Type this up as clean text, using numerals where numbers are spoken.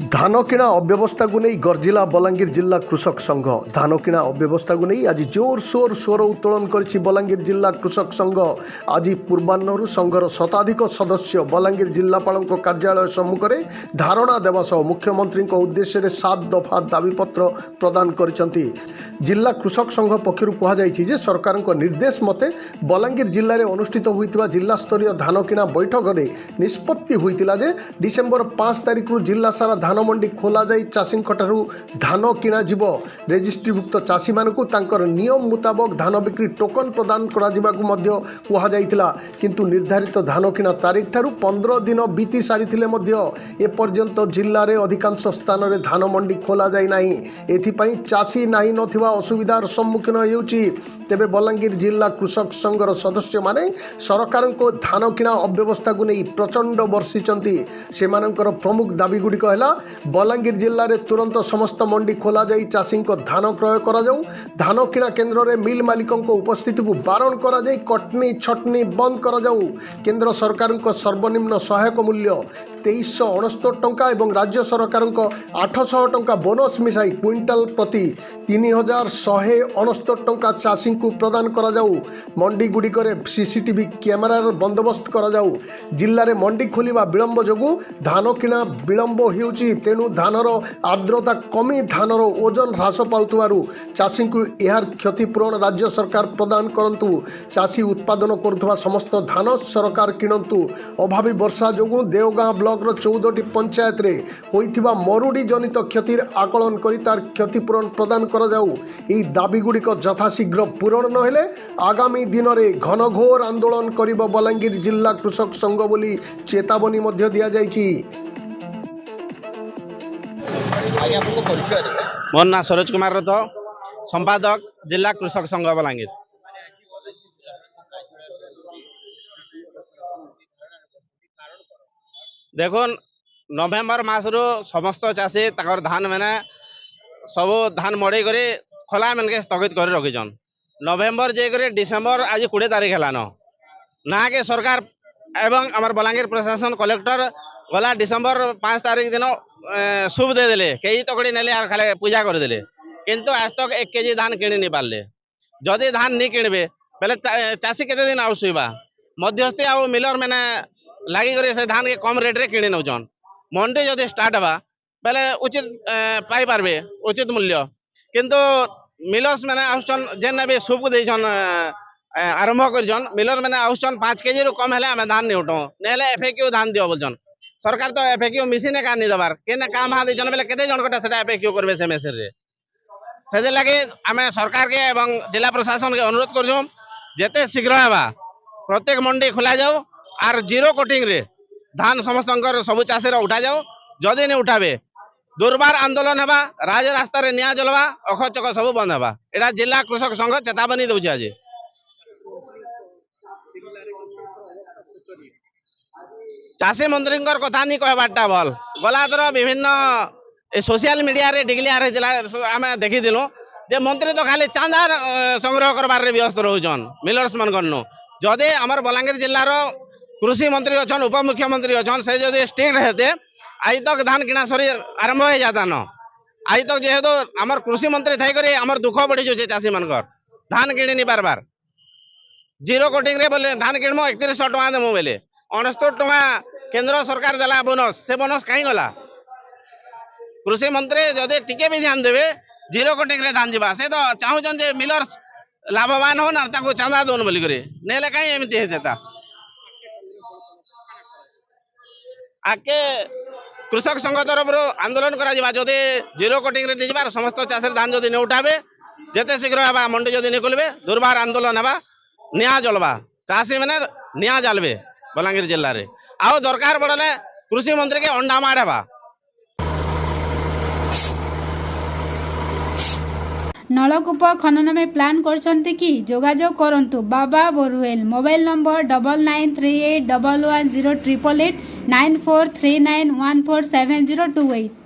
धान किणा अव्यवस्था को नहीं गर्जिला बलांगीर जिला कृषक संघ। धान किणा अव्यवस्था को नहीं आज जोरसोर स्वर उत्तोलन कर बलांगीर जिला कृषक संघ। आज पूर्वाह्न संघर शताधिक सदस्य बलांगीर जिलापाल कार्यालय सम्मुख में धारणा देवा सह मुख्यमंत्री उद्देश्य 7 दफा दाबीपत्र प्रदान करिसेंति। जिला कृषक संघ पक्षर कहुई सरकार निर्देश मते बलांगीर जिले में अनुष्ठित होता जिला स्तरीय धान किणा बैठक में निष्पत्ति होता डिसेम्बर 5 तारिख जिला सारा धान मंडी खोल जाई चाषी धान किणा जीव। रेजिस्ट्रीभुक्त चाषी मानकु तांकर नियम मुताबक धान बिक्री टोकन प्रदान करा किंतु निर्धारित धान किणा तारीख ठारू 15 दिन बीती सारी एपर्यंत जिले में अधिकांश स्थान में धान मंडी खोल जाई नाही। एथिपाई चाषी नाही नथिबा असुविधार सम्मुखीन हेउची। तेबे बलांगीर जिला कृषक संघर सदस्य माने सरकार को धान किणा अव्यवस्था को नहीं प्रचंड वर्षिचंती। सेमानंकर प्रमुख दाबी गुड़िक है बलांगीर जिले में तुरंत समस्त मंडी खोल जाई चाषी धान क्रय करा जाऊ। धान किणा केन्द्र में मिल मालिकों उपस्थिति को बारण करा जाई कटनी छटनी बंद करा जाऊ। केंद्र सरकार सर्वनिम्न सहायक मूल्य 2369 टंका और राज्य सरकार 800 टंका बोनस मिसाई क्विंटाल प्रति 3169 टंका चाषी को प्रदान करा जाऊ। मंडी गुड़िक सीसीटीवी कैमेरार बंदोबस्त करा जाऊ। जिले में मंडी खोलिबा विलंब जोगु धान किणा विलंब होउची। तेणु धानर आर्द्रता कमी धानर ओजन ह्रास पाउथुवारु चाषी को यार क्षतिपूरण राज्य सरकार प्रदान करंतु। चाषी उत्पादन करुवा समस्त धान सरकार किणंतु। अभावी वर्षा जोगु देवगाँ ब्लॉक 14टी पंचायत रे होइथिबा मरुड़ी जनित क्षतिर आकलन करी तार क्षतिपूरण प्रदान करा जाऊ। एही दाबी गुड़िक यथाशीघ्र पूरण नहेले आगामी दिन में घनघोर आंदोलन करिब बलांगीर जिला कृषक संघ बोली चेतावनी मध्य दिया जाइछि। मोर ना सरोज कुमार रथ, संपादक जिला कृषक संघ बलांगीर। देखो नवेम्बर मासरू समस्त चाषी तकर धान मैंने सब धान मड़े कर खोला मन के स्थगित कर रखीछन। नवेम्बर जाकर डिसेम्बर आज 20 तारीख है ना के सरकार एवं आमर बलांगीर प्रशासन कलेक्टर गला डिसेम्बर 5 तारीख दिन शुभ दे देले कई तकड़ी नेले आर खाले पूजा कर देले किंतु आज तक 1 केजी धान किणी नहीं पारले। जदि धान नहीं किणबे बेले चाषी केते दिन आउ सुइबा। मध्यस्थी आ मिलर मैंने लगी कर से धान के कम रेट रे किणी नौचन। मंडी जदि स्टार्ट हवा बेले उचित पाई पारबे उचित मूल्य किंतु मिलर्स मैंने आउसन जेन भी शुभ देछन आरंभ करछन मिलर मैंने आउसन 5 केजी रु कम हेले आमे धान नहीं उठो नेले एफएक्यू धान दियो बोलछन। सरकार तो एफएक्यू मशीन का नहीं दबार केने काम हा देछन बेले केते जन कटा सेटा एफएक्यू करबे से मेसेज रे। सेदे लागि आमे सरकार के एवं जिला प्रशासन के अनुरोध करछो जेते शीघ्र हेबा प्रत्येक मंडी खोला जाओ आर जीरो कोटिंग रे धान समस्त सब चाषी उठा जाओ। जदि नहीं उठाबे दुर्बार आंदोलन हेबा राज रास्ता रे निया जलवा अखचक सब बंद हेबा। एटा जिला कृषक संघ चेतावनी दउछि। आज चाषी मंत्री कथा नहीं कहबाटा भल गला थर विभिन्न सोशल मीडिया रे डिक्लेयर हेतिला आमे देखिदिलु जे मंत्री तो खाली चांदा संग्रह करबार रे व्यस्त रहउछन मिलर्स मन कन्नो। जदि हमर बलांगीर जिल्ला रो कृषि मंत्री अछन उप मुख्यमंत्री अछन से जदि स्ट्रिक्ट हेते आज तक धान किणा सरी आरंभ हो जाता न। आज तक जेहेतु आमर कृषि मंत्री थाई करे आमर दुख बढ़ी जाउछे चाषी मनकर धान किणी नि बार जीरो कोटिंग रे बोले धान किणमो 3100 टका देमो बेले 69 टका केंद्र सरकार देला बोनस से बोनस कहीं गला। कृषि मंत्री जदि टिके भी ध्यान देवे जीरो कोटिंग रे धान जीवा से तो चाहूछन जे मिलर्स लाभवान हो ना ताको चांदा दोन बोली करे नेले कहीं एमिति हेता। आके कृषक संघ तरफ आंदोलन करा जिबा जदि जीरो कोटिंग रे निजबार समस्त चाषी धान जदि नहीं उठाबे जेते शीघ्र हेबा मंडी जदि नहीं खोलबे दुर्बार आंदोलन हेबा निया जलवा चाषी माने निया जालबे बलांगीर जिल्ला रे। आउ दरकार पड़ले कृषि मंत्री के अंडा मार हेबा। नलकूप खनन में प्लान करछन्ते कि जोगाजोग करंतु बाबा बोरवेल। Mobile number 9938110888 9439147028।